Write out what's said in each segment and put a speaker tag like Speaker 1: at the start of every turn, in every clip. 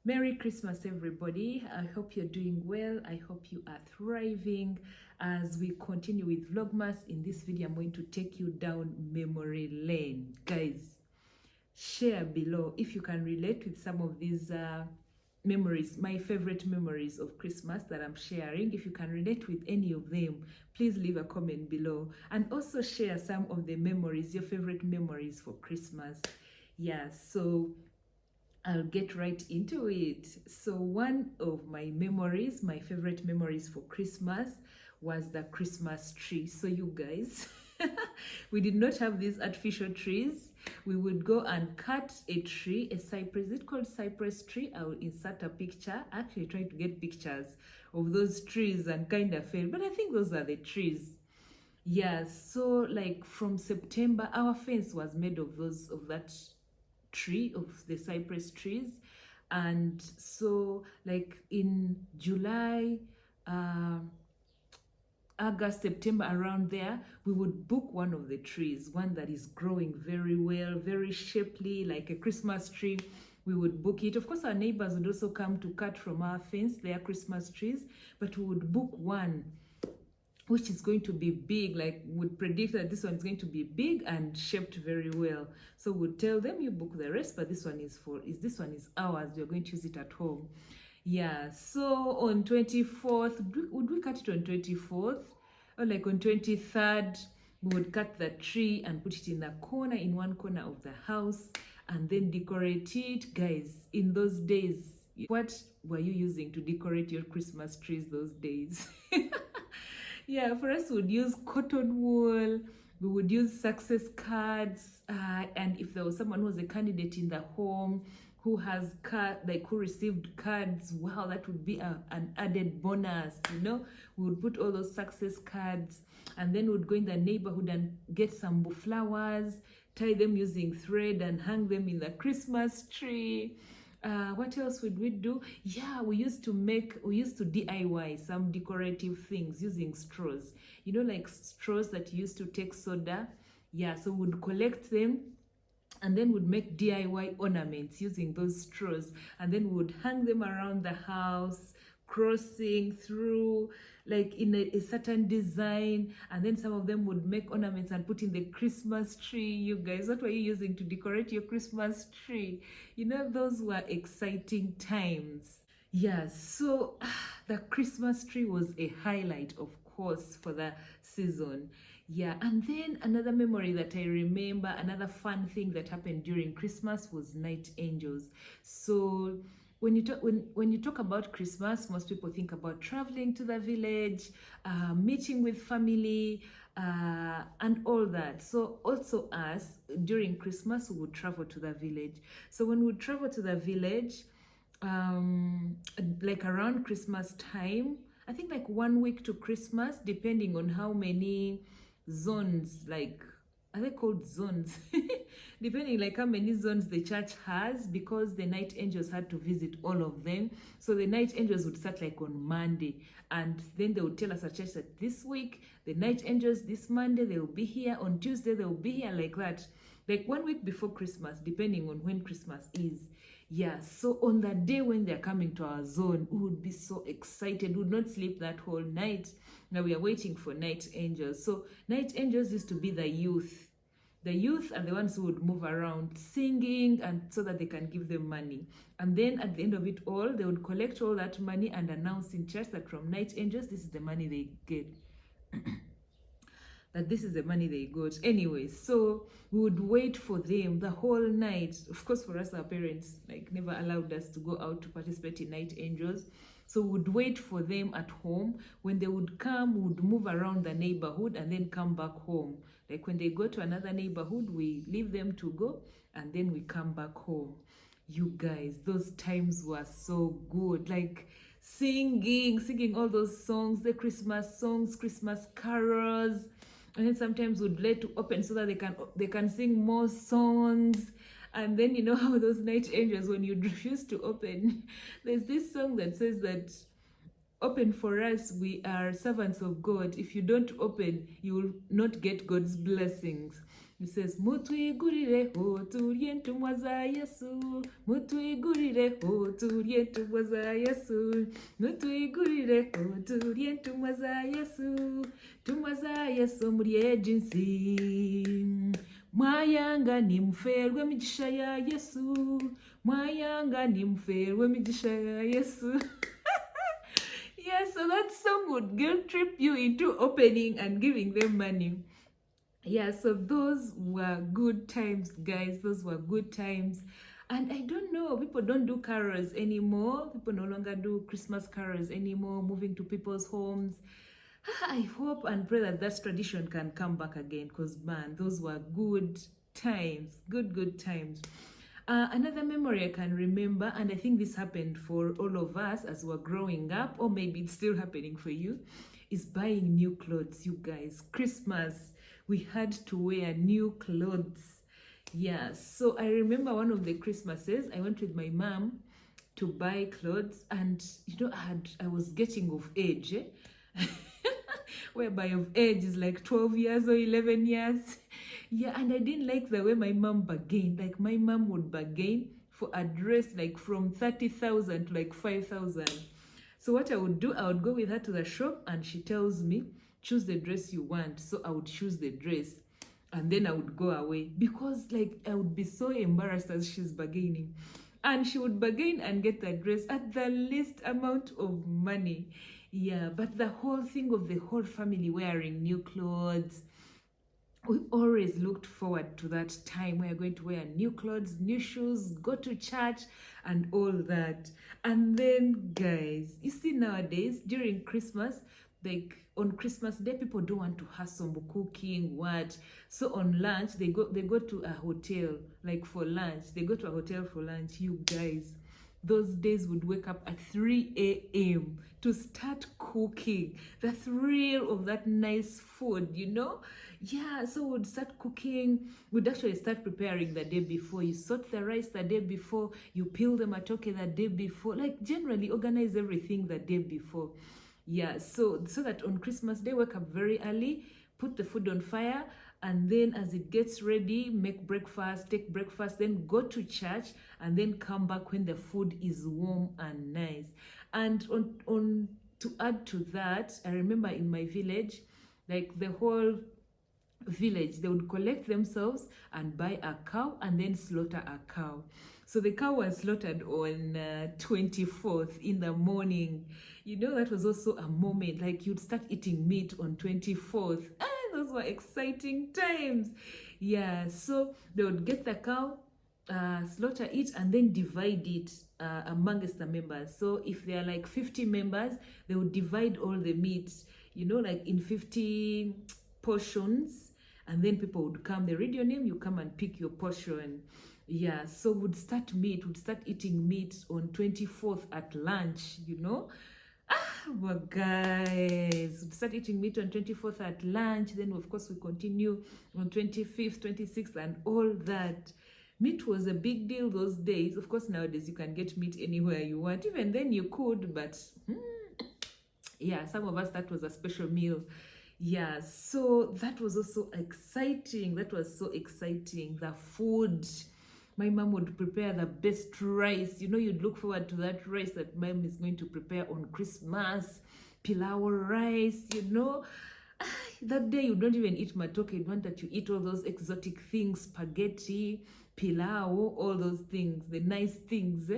Speaker 1: Merry Christmas, everybody. I hope you're doing well. I hope you are thriving. As we continue with Vlogmas, in this video, I'm going to take you down memory lane. Guys, share below if you can relate with some of these memories, my favorite memories of Christmas that I'm sharing. If you can relate with any of them, please leave a comment below. And also share some of the memories, your favorite memories for Christmas. Yeah, so I'll get right into it. So one of my memories, my favorite memories for Christmas was the Christmas tree. So you guys, we did not have these artificial trees. We would go and cut a tree, a cypress. Is it called cypress tree? I will insert a picture. I actually tried to get pictures of those trees and kind of failed, but I think those are the trees. Yeah, so like from September, our fence was made of that tree, of the cypress trees. And so like in July, August, September, around there, we would book one of the trees, one that is growing very well, very shapely, like a Christmas tree. We would book it. Of course, our neighbors would also come to cut from our fence their Christmas trees, but we would book one which is going to be big, like would predict that this one is going to be big and shaped very well. So we'd tell them, you book the rest, but this one is ours. We're going to use it at home. Yeah, so on 24th, would we cut it on 24th? Or like on 23rd, we would cut the tree and put it in the corner, in one corner of the house, and then decorate it. Guys, in those days, what were you using to decorate your Christmas trees those days? Yeah, for us, we would use cotton wool, we would use success cards, and if there was someone who was a candidate in the home who has who received cards, wow, that would be an added bonus, you know. We would put all those success cards, and then we'd go in the neighborhood and get some flowers, tie them using thread, and hang them in the Christmas tree. What else would we do? Yeah, we used to DIY some decorative things using straws. You know, like straws that you used to take soda. Yeah, so we'd collect them and then would make DIY ornaments using those straws, and then would hang them around the house, crossing through like in a certain design, and then some of them would make ornaments and put in the Christmas tree. You guys, what were you using to decorate your Christmas tree? You know, those were exciting times. Yeah, so the Christmas tree was a highlight, of course, for the season. Yeah, and then another memory that I remember, another fun thing that happened during Christmas was night angels. So when you talk about Christmas, most people think about traveling to the village, meeting with family, and all that. So also us, during Christmas, we would travel to the village. So when we would travel to the village, like around Christmas time, I think like 1 week to Christmas, depending on how many zones, like, are they called zones? Depending like how many zones the church has, because the night angels had to visit all of them. So the night angels would start like on Monday, and then they would tell us at church that this week, the night angels, this Monday, they will be here, on Tuesday, they will be here, like that. Like 1 week before Christmas, depending on when Christmas is. Yeah, so on that day when they're coming to our zone, we would be so excited. We would not sleep that whole night. Now we are waiting for night angels. So night angels used to be the youth. The youth are the ones who would move around singing, and so that they can give them money. And then at the end of it all, they would collect all that money and announce in church that from night angels, this is the money they get. That this is the money they got. Anyway, so we would wait for them the whole night. Of course, for us, our parents like never allowed us to go out to participate in night angels. So we would wait for them at home. When they would come, we would move around the neighborhood and then come back home. Like when they go to another neighborhood, we leave them to go, and then we come back home. You guys, those times were so good. Like singing all those songs, the Christmas songs, Christmas carols. And then sometimes we'd let to open so that they can sing more songs. And then you know how those night angels, when you refuse to open, there's this song that says that, open for us, we are servants of God. If you don't open, you will not get God's blessings. It says, Mutwigurireho turye ntumwa za Yesu, Mutwigurireho turye ntumwa za Yesu, Mutwigurireho turye ntumwa za Yesu, ntumwa za Yesu muri agency. Mwayanga ni mferwe migisha ya Yesu, Mwayanga ni mferwe migisha ya Yesu. Yeah, so that song would guilt trip you into opening and giving them money. Yeah, so those were good times, guys. Those were good times. And I don't know, people don't do carols anymore. People no longer do Christmas carols anymore, moving to people's homes. I hope and pray that that tradition can come back again, because man, those were good times. Good times. Another memory I can remember, and I think this happened for all of us as we're growing up, or maybe it's still happening for you, is buying new clothes, you guys. Christmas, we had to wear new clothes. Yeah, so I remember one of the Christmases, I went with my mom to buy clothes, and you know, I was getting of age, whereby of age is like 12 years or 11 years. Yeah, and I didn't like the way my mom bargained. Like, my mom would bargain for a dress like from 30,000 to like 5,000. So what I would do, I would go with her to the shop, and she tells me, choose the dress you want. So I would choose the dress, and then I would go away, because like I would be so embarrassed as she's bargaining. And she would bargain and get the dress at the least amount of money. Yeah, but the whole thing of the whole family wearing new clothes, we always looked forward to that time where you're going to wear new clothes, new shoes, go to church, and all that. And then, guys, you see nowadays, during Christmas, like on Christmas Day, people don't want to hustle cooking, what? So on lunch, they go to a hotel, like for lunch. They go to a hotel for lunch. You guys, those days would wake up at 3 a.m. to start cooking. The thrill of that nice food, you know? Yeah, so we'd start cooking. We'd actually start preparing the day before. You sort the rice the day before. You peel the matoke the day before. Like, generally organize everything the day before. Yeah, so that on Christmas Day, wake up very early, put the food on fire, and then as it gets ready, make breakfast, take breakfast, then go to church, and then come back when the food is warm and nice. And on to add to that, I remember in my village, like the whole village, they would collect themselves and buy a cow and then slaughter a cow. So the cow was slaughtered on 24th in the morning. You know, that was also a moment, like you'd start eating meat on 24th. Those were exciting times. Yeah, so they would get the cow, slaughter it, and then divide it amongst the members. So if there are like 50 members, they would divide all the meat, you know, like in 50 portions, and then people would come, they read your name, you come and pick your portion. Yeah, so would start eating meat on 24th at lunch, you know. But guys, we'd start eating meat on 24th at lunch. Then of course we continue on 25th, 26th, and all that. Meat was a big deal those days. Of course, nowadays you can get meat anywhere you want. Even then you could, but yeah, some of us, that was a special meal. Yeah, so that was also exciting. That was so exciting. The food. My mom would prepare the best rice. You know, you'd look forward to that rice that mom is going to prepare on Christmas. Pilau rice, you know. That day you don't even eat matoke. You want that you eat all those exotic things, spaghetti, pilau, all those things, the nice things.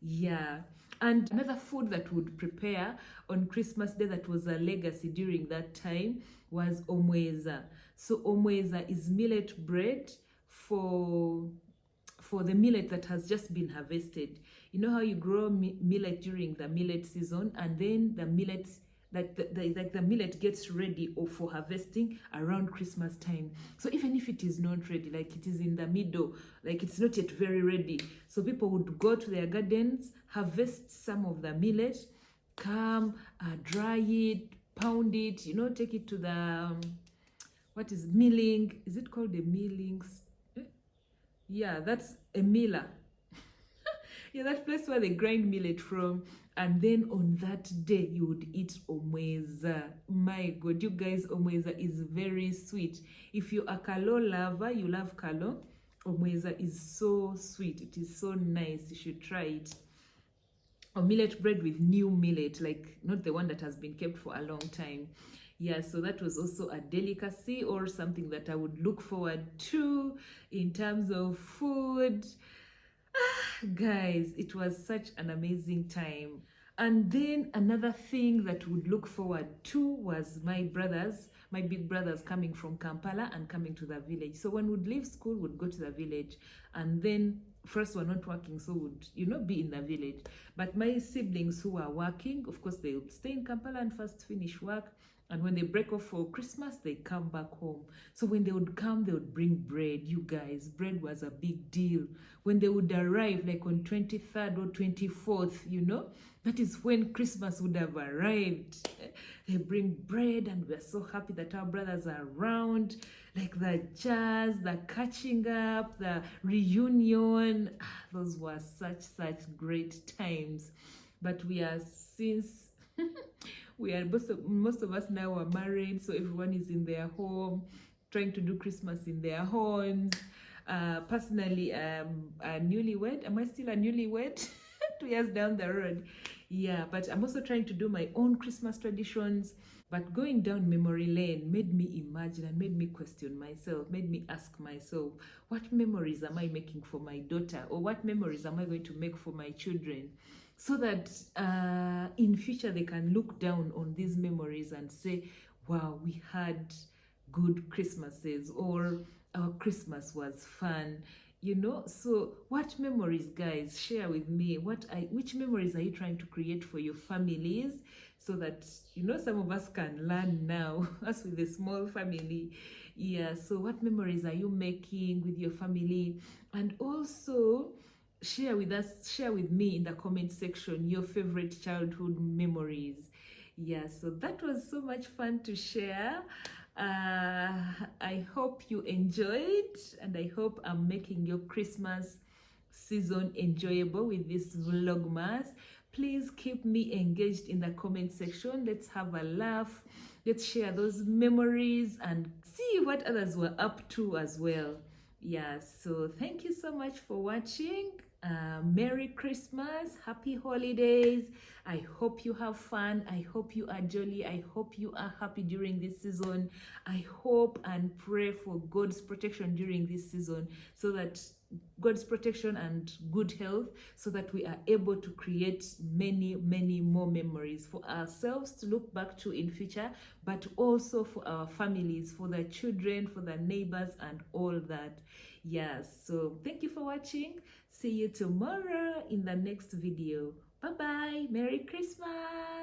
Speaker 1: Yeah. And another food that would prepare on Christmas Day that was a legacy during that time was omweza. So omweza is millet bread for the millet that has just been harvested. You know how you grow millet during the millet season, and then the millet, like the millet gets ready for harvesting around Christmas time. So even if it is not ready, like it is in the middle, like it's not yet very ready, so people would go to their gardens, harvest some of the millet, come, dry it, pound it, you know, take it to the what is milling? Is it called a milling? Yeah, that's a miller. Yeah, that place where they grind millet from. And then on that day, you would eat omweza. My God, you guys, omweza is very sweet. If you're a kalo lover, you love kalo, omweza is so sweet. It is so nice. You should try it. Or millet bread with new millet, like not the one that has been kept for a long time. Yeah, so that was also a delicacy or something that I would look forward to in terms of food. Guys, it was such an amazing time. And then another thing that would look forward to was my brothers, my big brothers coming from Kampala and coming to the village. So when we'd leave school, we'd go to the village, and then first we're not working, so would be in the village. But my siblings who are working, of course, they would stay in Kampala and first finish work. And when they break off for Christmas, they come back home. So when they would come, they would bring bread. You guys, bread was a big deal. When they would arrive, like on 23rd or 24th, that is when Christmas would have arrived. They bring bread, and we're so happy that our brothers are around. Like the jazz, the catching up, the reunion. Those were such great times. But we are since... we are most of us now are married, so everyone is in their home, trying to do Christmas in their homes. Personally, a newlywed. Am I still a newlywed? 2 years down the road. Yeah, but I'm also trying to do my own Christmas traditions. But going down memory lane made me imagine and made me question myself, made me ask myself, what memories am I making for my daughter, or what memories am I going to make for my children, so that in future they can look down on these memories and say, wow, we had good Christmases, or our Christmas was fun. So what memories, guys, share with me. Which memories are you trying to create for your families, so that some of us can learn now, us with a small family. Yeah, so what memories are you making with your family? And also share with me in the comment section your favorite childhood memories. Yeah, so that was so much fun to share. I hope you enjoyed, and I hope I'm making your Christmas season enjoyable with this Vlogmas. Please keep me engaged in the comment section. Let's have a laugh. Let's share those memories and see what others were up to as well. Yeah, so thank you so much for watching. Merry Christmas, happy holidays. I hope you have fun. I hope you are jolly. I hope you are happy during this season. I hope and pray for God's protection during this season, so that God's protection and good health, so that we are able to create many more memories for ourselves to look back to in future, but also for our families, for the children, for the neighbors, and all that. Yes, so thank you for watching. See you tomorrow in the next video. Bye bye. Merry Christmas.